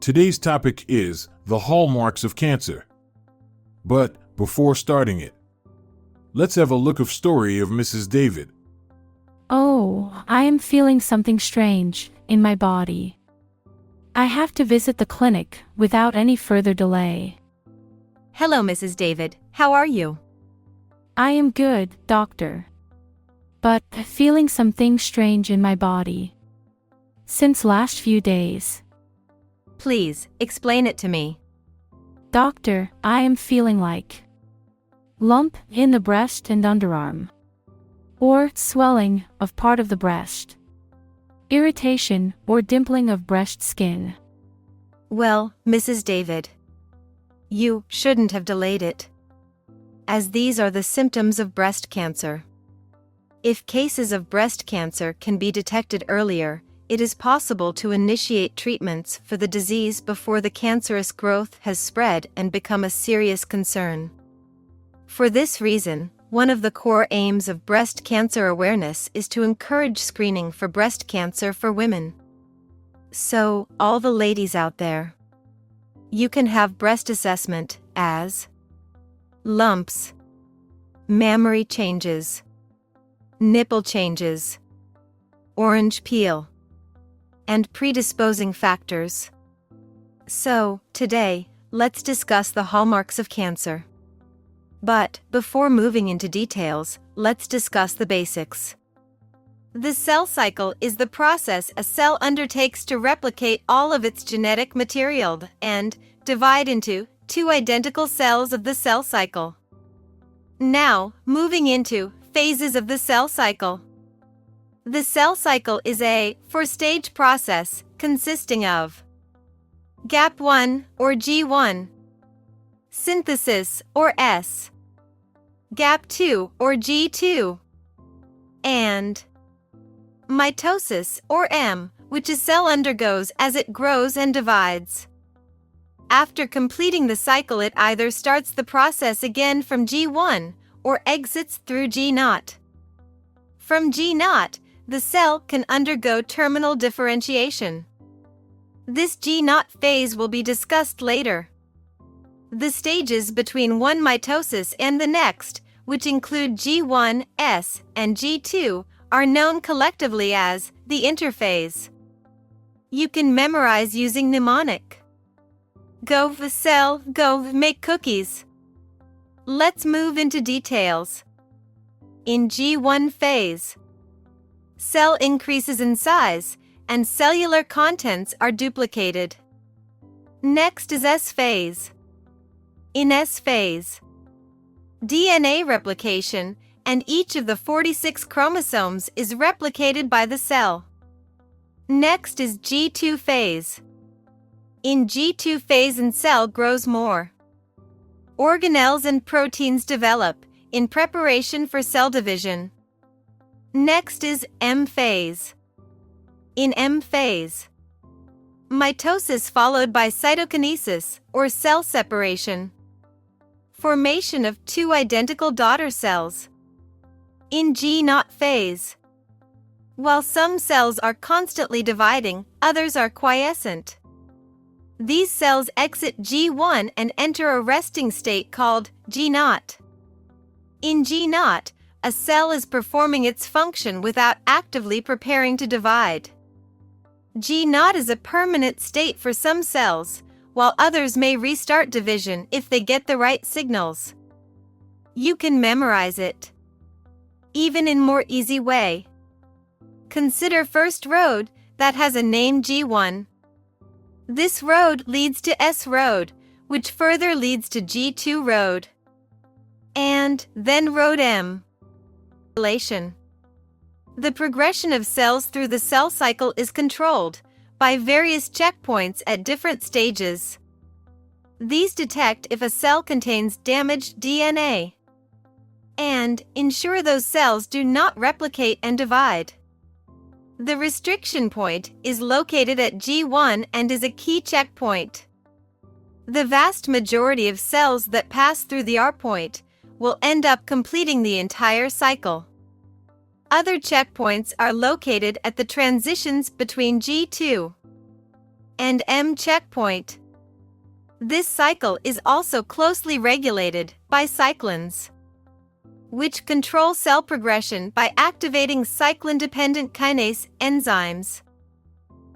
Today's topic is the hallmarks of cancer. But before starting it, let's have a look of story of Mrs. David. Oh, I am feeling something strange in my body. I have to visit the clinic without any further delay. Hello, Mrs. David. How are you? I am good, doctor. But feeling something strange in my body. Since last few days. Please, explain it to me. Doctor, I am feeling like lump in the breast and underarm. Or swelling of part of the breast. Irritation or dimpling of breast skin. Well, Mrs. David, you shouldn't have delayed it, as these are the symptoms of breast cancer. If cases of breast cancer can be detected earlier, it is possible to initiate treatments for the disease before the cancerous growth has spread and become a serious concern. For this reason, one of the core aims of breast cancer awareness is to encourage screening for breast cancer for women. So, all the ladies out there, you can have breast assessment as lumps, mammary changes, nipple changes, orange peel, and predisposing factors. So, today, let's discuss the hallmarks of cancer. But, before moving into details, let's discuss the basics. The cell cycle is the process a cell undertakes to replicate all of its genetic material and divide into two identical cells of the cell cycle. Now, moving into phases of the cell cycle. The cell cycle is a four-stage process consisting of Gap 1 or G1, synthesis or S, Gap 2 or G2, and mitosis or M, which a cell undergoes as it grows and divides. After completing the cycle, it either starts the process again from G1 or exits through G0. From G0, the cell can undergo terminal differentiation. This G0 phase will be discussed later. The stages between one mitosis and the next, which include G1, S, and G2, are known collectively as the interphase. You can memorize using mnemonic. Go cell, go make cookies. Let's move into details. In G1 phase, cell increases in size, and cellular contents are duplicated. Next is S phase. In S phase, DNA replication and each of the 46 chromosomes is replicated by the cell. Next is G2 phase. In G2 phase, and cell grows more. Organelles and proteins develop in preparation for cell division. Next is M phase. In M phase, mitosis followed by cytokinesis or cell separation. Formation of two identical daughter cells. In G0 phase, while some cells are constantly dividing, others are quiescent. These cells exit G1 and enter a resting state called G0. In G0, a cell is performing its function without actively preparing to divide. G0 is a permanent state for some cells, while others may restart division if they get the right signals. You can memorize it, even in more easy way. Consider first road that has a name G1. This road leads to S road, which further leads to G2 road. And then road M. The progression of cells through the cell cycle is controlled by various checkpoints at different stages. These detect if a cell contains damaged DNA and ensure those cells do not replicate and divide. The restriction point is located at G1 and is a key checkpoint. The vast majority of cells that pass through the R point will end up completing the entire cycle. Other checkpoints are located at the transitions between G2 and M checkpoint. This cycle is also closely regulated by cyclins, which control cell progression by activating cyclin-dependent kinase enzymes.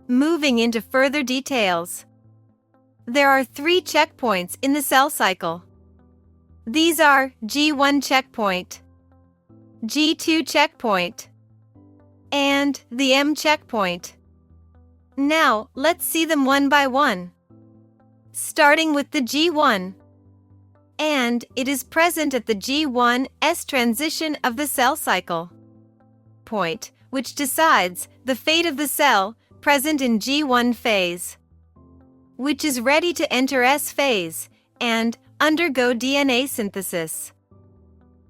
Moving into further details, there are 3 checkpoints in the cell cycle. These are G1 checkpoint, G2 checkpoint, and the M checkpoint. Now, let's see them one by one. Starting with the G1, and it is present at the G1s transition of the cell cycle point, which decides the fate of the cell present in G1 phase, which is ready to enter S phase and undergo DNA synthesis.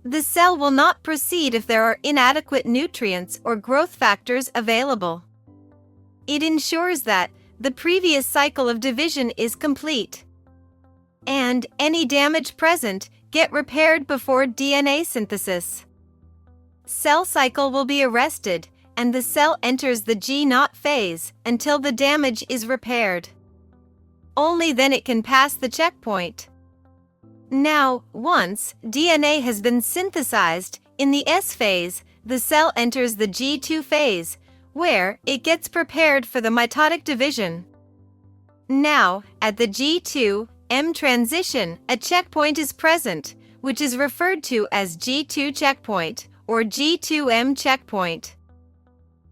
The cell will not proceed if there are inadequate nutrients or growth factors available. It ensures that the previous cycle of division is complete, and any damage present get repaired before DNA synthesis. Cell cycle will be arrested, and the cell enters the G0 phase until the damage is repaired. Only then it can pass the checkpoint. Now, once DNA has been synthesized in the S phase, the cell enters the G2 phase, where it gets prepared for the mitotic division. Now, at the G2-M transition, a checkpoint is present, which is referred to as G2 checkpoint or G2-M checkpoint.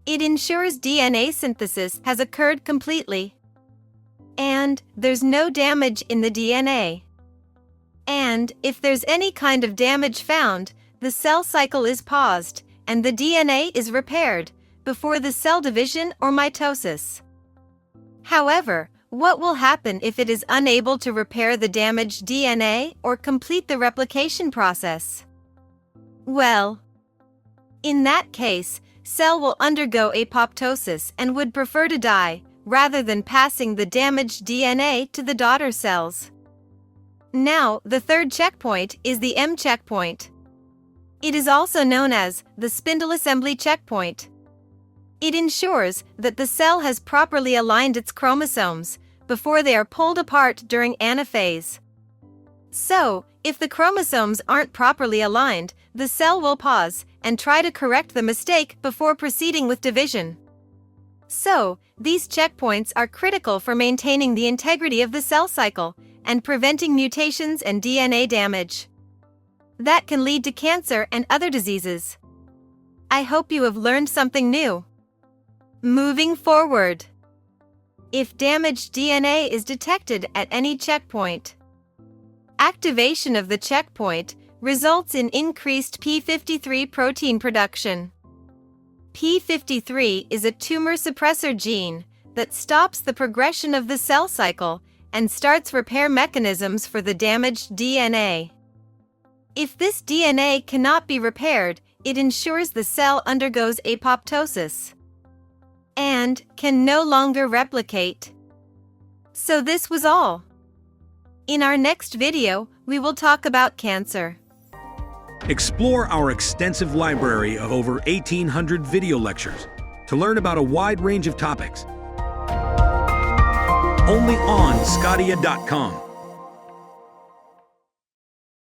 It ensures DNA synthesis has occurred completely, and there's no damage in the DNA. And if there's any kind of damage found, the cell cycle is paused, and the DNA is repaired before the cell division or mitosis. However, what will happen if it is unable to repair the damaged DNA or complete the replication process? Well, in that case, cell will undergo apoptosis and would prefer to die, rather than passing the damaged DNA to the daughter cells. Now, the third checkpoint is the M checkpoint. It is also known as the spindle assembly checkpoint. It ensures that the cell has properly aligned its chromosomes before they are pulled apart during anaphase. So, if the chromosomes aren't properly aligned, the cell will pause and try to correct the mistake before proceeding with division. So, these checkpoints are critical for maintaining the integrity of the cell cycle and preventing mutations and DNA damage that can lead to cancer and other diseases. I hope you have learned something new. Moving forward, if damaged DNA is detected at any checkpoint, activation of the checkpoint results in increased p53 protein production. p53 is a tumor suppressor gene that stops the progression of the cell cycle and starts repair mechanisms for the damaged DNA. If this DNA cannot be repaired, it ensures the cell undergoes apoptosis and can no longer replicate. So this was all. In our next video, we will talk about cancer. Explore our extensive library of over 1,800 video lectures to learn about a wide range of topics. Only on sqadia.com.